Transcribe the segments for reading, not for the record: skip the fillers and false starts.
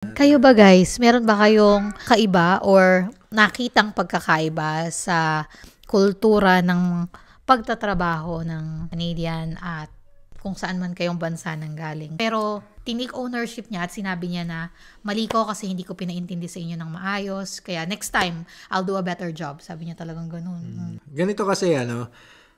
Kayo ba guys, meron ba kayong kaiba or nakitang pagkakaiba sa kultura ng pagtatrabaho ng Canadian at kung saan man kayong bansa nang galing? Pero tinik ownership niya at sinabi niya na mali ko kasi hindi ko pinaintindi sa inyo ng maayos. Kaya next time, I'll do a better job. Sabi niya talagang ganun. Ganito kasi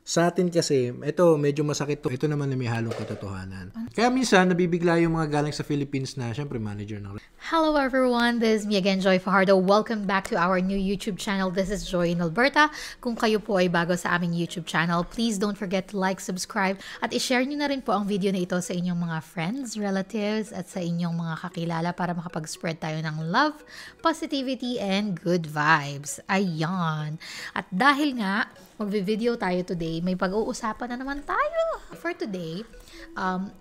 sa atin kasi, ito medyo masakit to. Ito naman na may halong katotohanan. Kaya minsan, nabibigla yung mga galing sa Philippines na, syempre, manager ng... Hello everyone, this is me again, Joy Fajardo. Welcome back to our new YouTube channel. This is Joy in Alberta. Kung kayo po ay bago sa aming YouTube channel, please don't forget to like, subscribe, at i-share nyo na rin po ang video na ito sa inyong mga friends, relatives, at sa inyong mga kakilala para makapag-spread tayo ng love, positivity, and good vibes. Ayan. At dahil nga, magvi-video tayo today, may pag-uusapan na naman tayo. For today,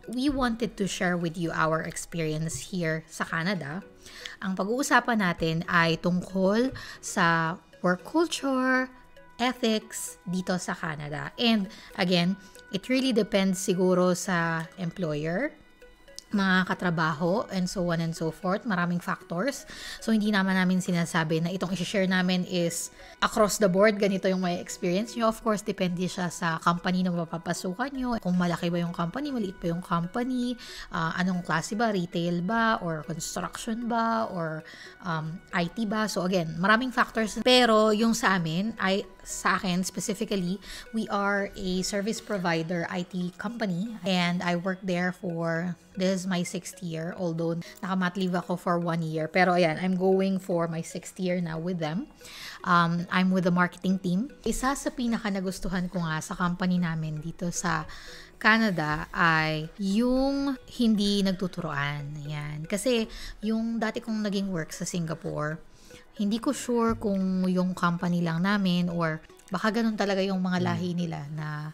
we wanted to share with you our experience here sa Canada. Ang pag-uusapan natin ay tungkol sa work culture, ethics dito sa Canada. And again, it really depends siguro sa employer, mga katrabaho, and so on and so forth. Maraming factors. So, hindi naman namin sinasabi na itong i-share namin is across the board, ganito yung may experience nyo. Of course, depende siya sa company na mapapasukan nyo. Kung malaki ba yung company, maliit ba yung company, anong klase ba, retail ba, or construction ba, or IT ba. So, again, maraming factors. Pero, yung sa amin, sa akin specifically, we are a service provider IT company and I work there for, this is my 6th year, although nakamat leave ako for 1 year. Pero ayan, I'm going for my 6th year now with them. I'm with the marketing team. Isa sa pinaka nagustuhan ko nga sa company namin dito sa Canada ay yung hindi nagtuturoan. Yan. Kasi yung dati kong naging work sa Singapore, hindi ko sure kung yung company lang namin or baka ganun talaga yung mga lahi nila na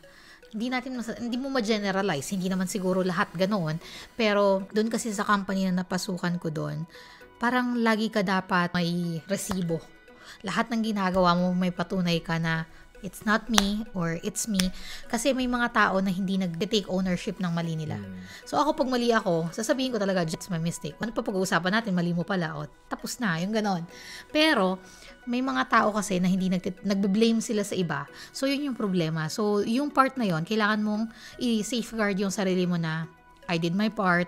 hindi mo ma-generalize, hindi naman siguro lahat ganoon, pero doon kasi sa company na napasukan ko doon, parang lagi ka dapat may resibo. Lahat ng ginagawa mo may patunay ka na it's not me or it's me. Kasi may mga tao na hindi nag-take ownership ng mali nila. So ako pag mali ako, sasabihin ko talaga, it's my mistake. Ano pa pag-uusapan natin, mali mo pala. O, tapos na, yung ganon. Pero may mga tao kasi na hindi nagbe-blame sila sa iba. So yun yung problema. So yung part na yun, kailangan mong i-safeguard yung sarili mo na I did my part,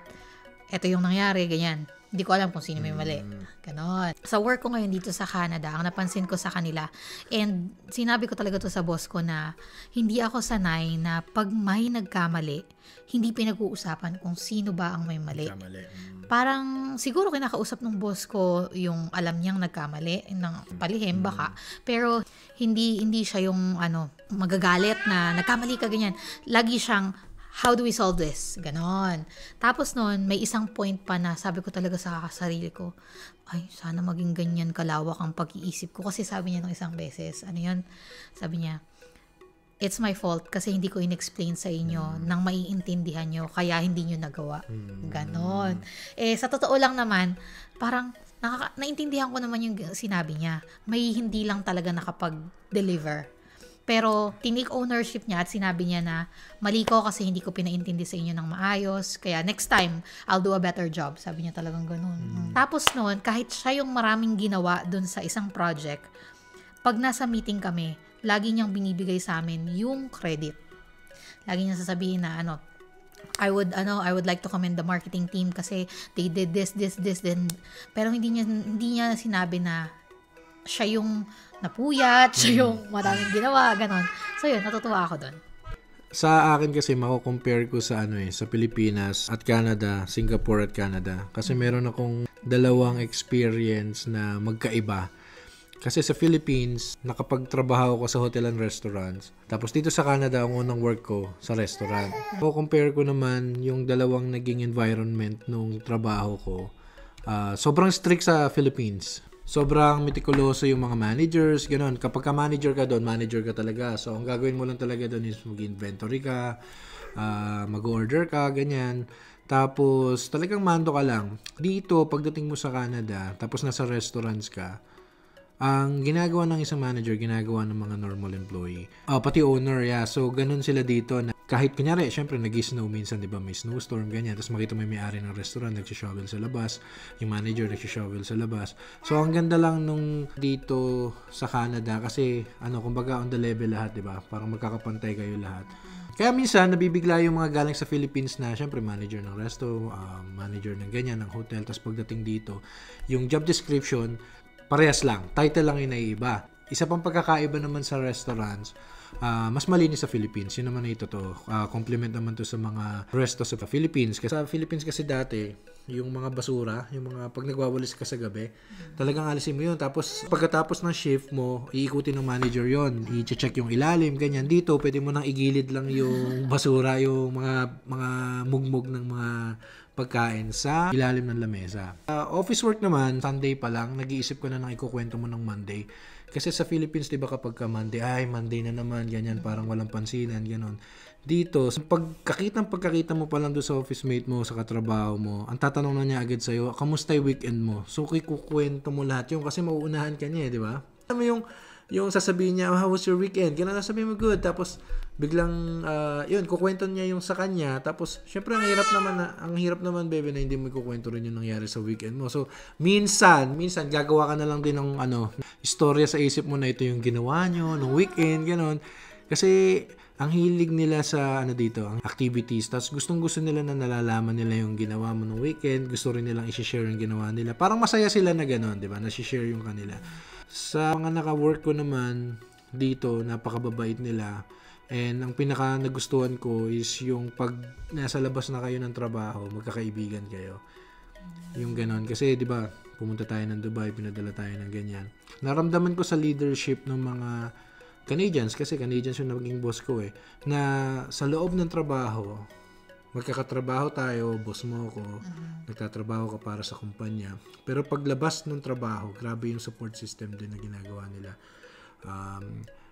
eto yung nangyari, ganyan. Hindi ko alam kung sino may mali. Ganon. Sa work ko ngayon dito sa Canada, ang napansin ko sa kanila, and sinabi ko talaga to sa boss ko na hindi ako sanay na pag may nagkamali, hindi pinag-uusapan kung sino ba ang may mali. Parang siguro kinakausap ng boss ko yung alam niyang nagkamali ng palihim baka, pero hindi siya yung magagalit na nagkamali ka ganyan. Lagi siyang how do we solve this? Ganon. Tapos noon, may isang point pa na sabi ko talaga sa sarili ko, ay, sana maging ganyan kalawak ang pag-iisip ko. Kasi sabi niya nung isang beses, sabi niya, it's my fault kasi hindi ko in-explain sa inyo nang maiintindihan nyo, kaya hindi nyo nagawa. Ganon. Sa totoo lang naman, parang naintindihan ko naman yung sinabi niya. May hindi lang talaga nakapag-deliver. Pero tinik ownership niya at sinabi niya na mali ko kasi hindi ko pinaintindi sa inyo ng maayos. Kaya next time, I'll do a better job. Sabi niya talagang ganun. Tapos noon, kahit siya yung maraming ginawa dun sa isang project, pag nasa meeting kami, lagi niyang binibigay sa amin yung credit. Lagi niya sasabihin na I would like to commend the marketing team kasi they did this, then. Pero hindi niya sinabi na siya yung napuyat, siya yung maraming ginawa, ganon. So yun, natutuwa ako doon. Sa akin kasi, mako-compare ko sa sa Pilipinas at Canada, Singapore at Canada. Kasi meron akong dalawang experience na magkaiba. Kasi sa Philippines, nakapagtrabaho ko sa hotel and restaurants. Tapos dito sa Canada, ang unang work ko sa restaurant. So, compare ko naman yung dalawang naging environment nung trabaho ko. Sobrang strict sa Philippines. Sobrang meticuloso yung mga managers, gano'n. Kapag ka manager ka doon, manager ka talaga. So, ang gagawin mo lang talaga doon is mag-inventory ka, mag-order ka, ganyan. Tapos, talagang mando ka lang. Dito, pagdating mo sa Canada, tapos nasa restaurants ka, ang ginagawa ng isang manager, ginagawa ng mga normal employee. Pati owner, yeah. So, ganun sila dito na kahit kunyari, syempre nag-snow minsan, di ba, may snowstorm, ganyan, tapos makita mo yung may-ari ng restaurant, nagsishovel sa labas, yung manager nagsishovel sa labas. So, ang ganda lang nung dito sa Canada, kasi, kumbaga on the level lahat, di ba? Parang magkakapantay kayo lahat. Kaya minsan, nabibigla yung mga galing sa Philippines na, syempre, manager ng resto, manager ng ganyan, ng hotel, tapos pagdating dito, yung job description, parehas lang, title lang yung naiiba. Isa pang pagkakaiba naman sa restaurants, mas malinis sa Philippines. Yun naman ito to. Compliment naman to sa mga resto sa Philippines. Kasi sa Philippines kasi dati, yung mga basura, yung mga pag nagwawalis ka sa gabi, talagang alisin mo yun. Tapos pagkatapos ng shift mo, iikutin ng manager yon, i-check yung ilalim, ganyan. Dito, pwede mo nang igilid lang yung basura, yung mga mugmug ng mga pagkain sa ilalim ng lamesa. Office work naman, Sunday pa lang, nag-iisip ko na nang ikukwento mo ng Monday. Kasi sa Philippines, di ba kapag ka Monday, Monday na naman, ganyan, parang walang pansinan, gano'n. Dito, pagkakita mo pa lang doon sa office mate mo, sa katrabaho mo, ang tatanong na niya agad sa'yo, kamusta yung weekend mo? So, kukwento mo lahat yun kasi mauunahan ka niya, di ba? Alam mo yung sasabihin niya, how was your weekend? Ganun na sabihin mo, good. Tapos, biglang, kukwento niya yung sa kanya. Tapos, syempre, ang hirap naman, bebe, na hindi mo kukwento rin yung nangyari sa weekend mo. So, minsan, gagawa ka na lang din ng, istorya sa isip mo na ito yung ginawa nyo, ng weekend, gano'n. Kasi, ang hilig nila sa, dito, ang activities. Tapos, gustong-gusto nila na nalalaman nila yung ginawa mo ng weekend. Gusto rin nilang i-share yung ginawa nila. Parang masaya sila na gano'n, di ba? Na-share yung kanila. Sa mga naka-work ko naman dito, napakababait nila. And ang pinaka nagustuhan ko is yung pag nasa labas na kayo ng trabaho, magkakaibigan kayo. Yung ganon. Kasi, di ba, pumunta tayo ng Dubai, pinadala tayo ng ganyan. Naramdaman ko sa leadership ng mga Canadians, kasi Canadians yung naging boss ko na sa loob ng trabaho, magkakatrabaho tayo, boss mo ako, nagtatrabaho ka para sa kumpanya. Pero paglabas ng trabaho, grabe yung support system din na ginagawa nila.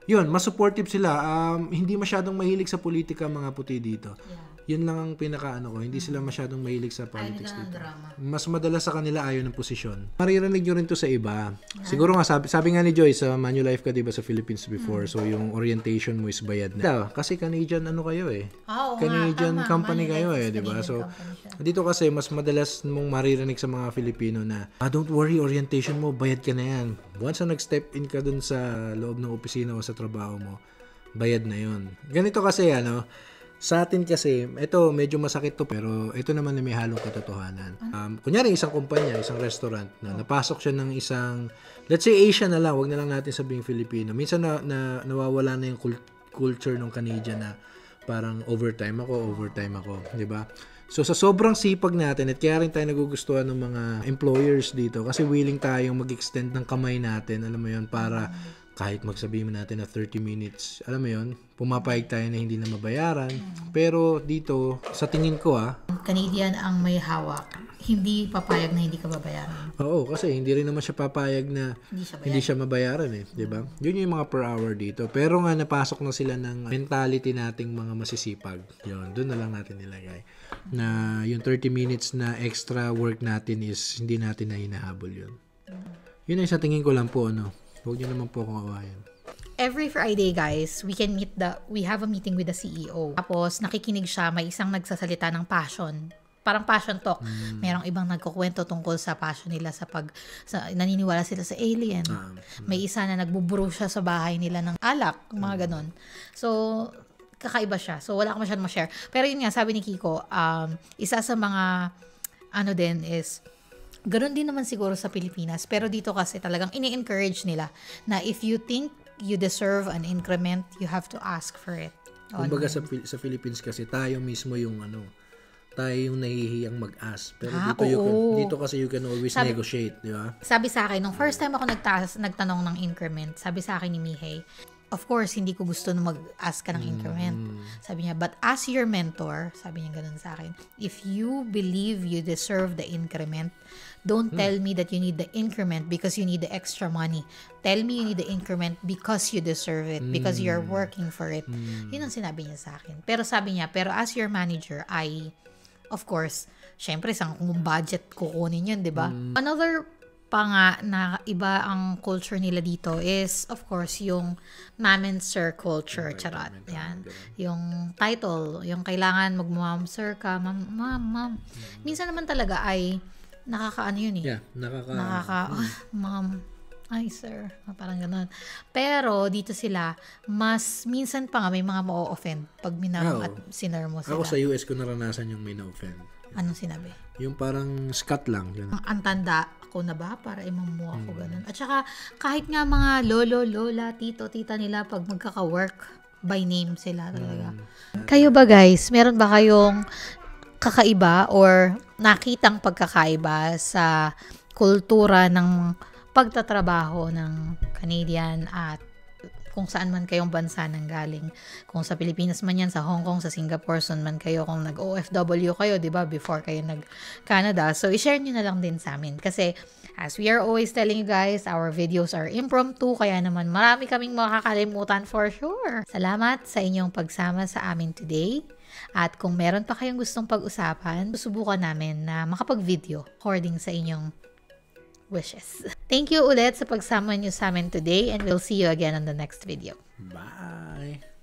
Yun, mas supportive sila. Hindi masyadong mahilig sa politika mga puti dito. Yeah. Yun lang ang pinaka-ko. Hindi sila masyadong mahilig sa politics dito. Mas madalas sa kanila ayaw ng posisyon. Maririnig nyo rin to sa iba. Yeah. Siguro nga, sabi nga ni Joy, sa Manulife ka diba sa Philippines before, so yung orientation mo is bayad na. Kasi Canadian kayo Canadian company kayo diba? So, dito kasi mas madalas mong maririnig sa mga Filipino na, don't worry, orientation mo, bayad ka na yan. Once na nag-step in ka dun sa loob ng opisina o sa trabaho mo, bayad na yun. Ganito kasi, sa atin kasi, ito medyo masakit to, pero ito naman na may halong katotohanan. Kunyari, isang kumpanya, isang restaurant, na napasok siya ng isang, let's say Asian na lang, wag na lang natin sabing Filipino. Minsan nawawala na yung culture ng Canadian na parang overtime ako, di ba? So, sa sobrang sipag natin, at kaya rin tayo nagugustuhan ng mga employers dito, kasi willing tayong mag-extend ng kamay natin, alam mo yun, para kahit magsabihin natin na 30 minutes, alam mo yun, pumapayag tayo na hindi na mabayaran. Pero dito, sa tingin ko Canadian ang may hawak. Hindi papayag na hindi ka babayaran. Oo, kasi hindi rin naman siya papayag na hindi siya mabayaran di ba? Yun yung mga per hour dito. Pero nga napasok na sila ng mentality nating mga masisipag. Yun, doon na lang natin nilagay. Na yung 30 minutes na extra work natin is hindi natin na hinahabol yun. Yun ay sa tingin ko lang po, huwag niyo naman po akong awayan. Every Friday, guys, we have a meeting with the CEO. Tapos, nakikinig siya, may isang nagsasalita ng passion. Parang passion talk. Merong ibang nagkukwento tungkol sa passion nila naniniwala sila sa alien. May isa na nagbuburo siya sa bahay nila ng alak, mga ganon. So, kakaiba siya. So, wala akong masyadong ma-share. Pero yun nga, sabi ni Kiko, isa sa mga, din is, ganoon din naman siguro sa Pilipinas. Pero dito kasi talagang ini-encourage nila na if you think you deserve an increment, you have to ask for it. Kumbaga sa Philippines kasi tayo mismo yung tayo yung nahihiyang mag-ask. Pero dito kasi you can always negotiate, di ba? Sabi sa akin, nung first time ako nagtanong ng increment, sabi sa akin ni Mihei, of course, hindi ko gusto na mag-ask ka ng increment. Sabi niya, but as your mentor, sabi niya ganun sa akin, if you believe you deserve the increment, don't tell me that you need the increment because you need the extra money. Tell me you need the increment because you deserve it, because you're working for it. Yun ang sinabi niya sa akin. Pero sabi niya, pero as your manager, of course, syempre, kung budget kukunin yun, di ba? Another pa nga na iba ang culture nila dito is, of course, yung ma'am and sir culture. Charot. Yan. Yung title, yung kailangan mag-ma'am sir ka, ma'am. Minsan naman talaga ay nakakaano yun eh. Yeah, ma'am, ay sir, parang ganun. Pero dito sila, mas minsan pa nga may mga ma-offend pag minam at sinir mo sila. Ako sa US ko naranasan yung may na-offend. Anong sinabi? Yung parang scat lang. Ang tanda ako na ba para imamu ako ganun. At saka kahit nga mga lolo, lola, tito, tita nila pag magkaka-work by name sila talaga. Kayo ba guys, meron ba kayong kakaiba or nakitang pagkakaiba sa kultura ng pagtatrabaho ng Canadian at kung saan man kayong bansa nang galing. Kung sa Pilipinas man yan, sa Hong Kong, sa Singapore, saan man kayo, kung nag-OFW kayo, di ba, before kayo nag-Canada. So, i-share nyo na lang din sa amin. Kasi, as we are always telling you guys, our videos are impromptu, kaya naman marami kaming makakalimutan for sure. Salamat sa inyong pagsama sa amin today. At kung meron pa kayong gustong pag-usapan, susubukan namin na makapag-video according sa inyong wishes. Thank you ulit sa pagsama niyo sa amin today and we'll see you again on the next video. Bye!